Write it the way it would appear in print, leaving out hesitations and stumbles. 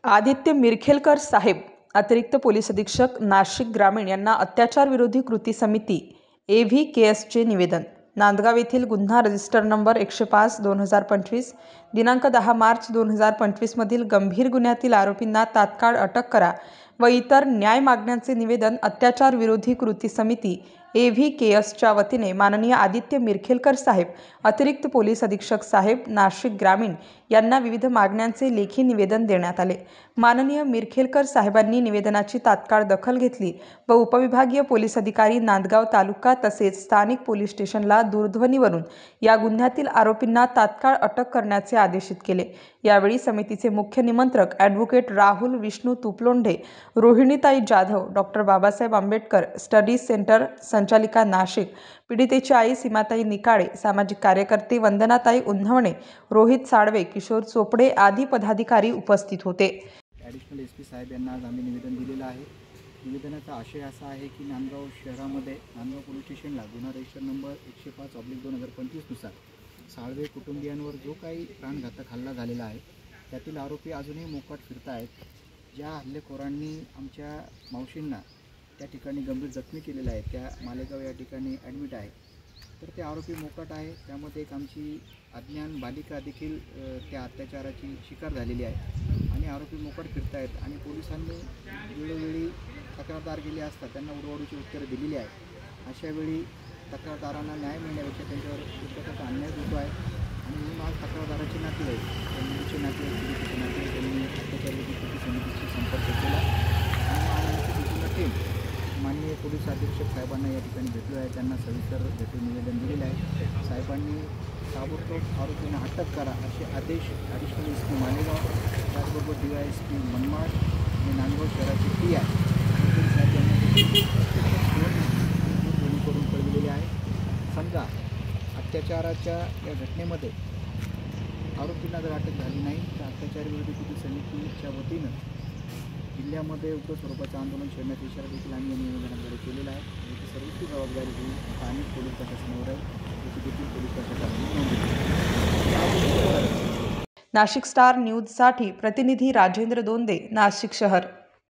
आदित्य मिरखेलकर साहेब, अतिरिक्त पोलीस अधीक्षक, नाशिक ग्रामीण यांना अत्याचार विरोधी कृती समिती AVKSचे निवेदन. नांदगाव येथील गुन्हा रजिस्टर नंबर 105/2025 दिनांक 10 मार्च 2025 मधील गंभीर गुन्ह्यातील आरोपींना तात्काळ अटक करा व इतर न्याय मागण्याचे निवेदन अत्याचार विरोधी कृती समिती AVKSच्या वतीने माननीय आदित्य मिरखेलकर साहेब, अतिरिक्त पोलीस अधीक्षक साहेब, नाशिक ग्रामीण यांना विविध मागण्यांचे लेखी निवेदन देण्यात आले. माननीय मिरखेलकर साहेबांनी निवेदनाची तात्काळ दखल घेतली व उपविभागीय पोलीस अधिकारी नांदगाव तालुका तसेच स्थानिक पोलीस स्टेशनला दूरध्वनीवरून या गुन्ह्यातील आरोपींना तात्काळ अटक करण्याचे आदेशित केले. यावेळी समितीचे मुख्य निमंत्रक ॲडव्होकेट राहुल विष्णू तुपलोंढे, रोहिणीताई Jadhav, doctor Babasaheb Ambedkar study centre संचालिका नाशिक, पीडितेची आई सीमाताई निकाळे, सामाजिक कार्यकर्ते वंदनाताई उन्हवणे, रोहित साळवे, किशोर चोपडे आदी पदाधिकारी उपस्थित होते. ॲडिशनल SP साहेब यांना आज आम्ही निवेदन दिलेलं आहे. निवेदनाचा आशय असा आहे की नांदगाव शहरामध्ये नांदगाव पोलीस स्टेशनला गुन्हा रजिस्टर नंबर 105/2025 नुसार साळवे कुटुंबियांवर जो काही प्राणघातक हल्ला झालेला आहे त्यातील आरोपी अजूनही मोकाट फिरत आहेत. ज्या हल्लेखोरांनी आमच्या मावशींना त्या ठिकाणी गंभीर जखमी केलेलं आहे त्या मालेगाव या ठिकाणी ॲडमिट आहे. तर ते आरोपी मोकाट आहे. त्यामध्ये एक आमची अज्ञान बालिका देखील त्या अत्याचाराची शिकार झालेली आहे आणि आरोपी मोकाट फिरत आहेत आणि पोलिसांनी वेळोवेळी तक्रारदार गेले असता त्यांना उडवाडूची उत्तरं दिलेली आहेत. अशावेळी तक्रारदारांना न्याय मिळण्यापेक्षा त्यांच्यावर एक प्रकारचा अन्याय होतो आहे आणि म्हणून आज तक्रारदाराचे नातेवाईक, मुलीचे नातेवाईक, पीडितेचे नातेवाईक त्यांनी अत्याचार विरोधी कृती समितीशी संपर्क केला आणि माननीय पोलीस अधीक्षक साहेबांना या ठिकाणी भेटलो आहे. त्यांना सविस्तर भेटून निवेदन दिलेलं आहे. साहेबांनी ताबडतोब आरोपींना अटक करा असे आदेश ॲडिशनल SP मालेगाव, त्याचबरोबर DYSP मनमाड आणि नांदगाव शहराचे PI साहेब यांना करून कळविलेले आहे. समजा अत्याचाराच्या या घटनेमध्ये आरोपींना जर अटक झाली नाही तर अत्याचार विरोधी कृती समितीच्या वतीनं जिल्ह्यामध्ये उग्र स्वरूपाचं आंदोलन छेडण्याचा इशारा देखील आम्ही या निवेदनाद्वारे केलेला आहे. याची सर्वोच्च जबाबदारी ही स्थानिक पोलीस प्रशासनावर आहे. याची देखील पोलीस प्रशासनाने नाशिक स्टार न्यूजसाठी प्रतिनिधी राजेंद्र दोंदे, नाशिक शहर.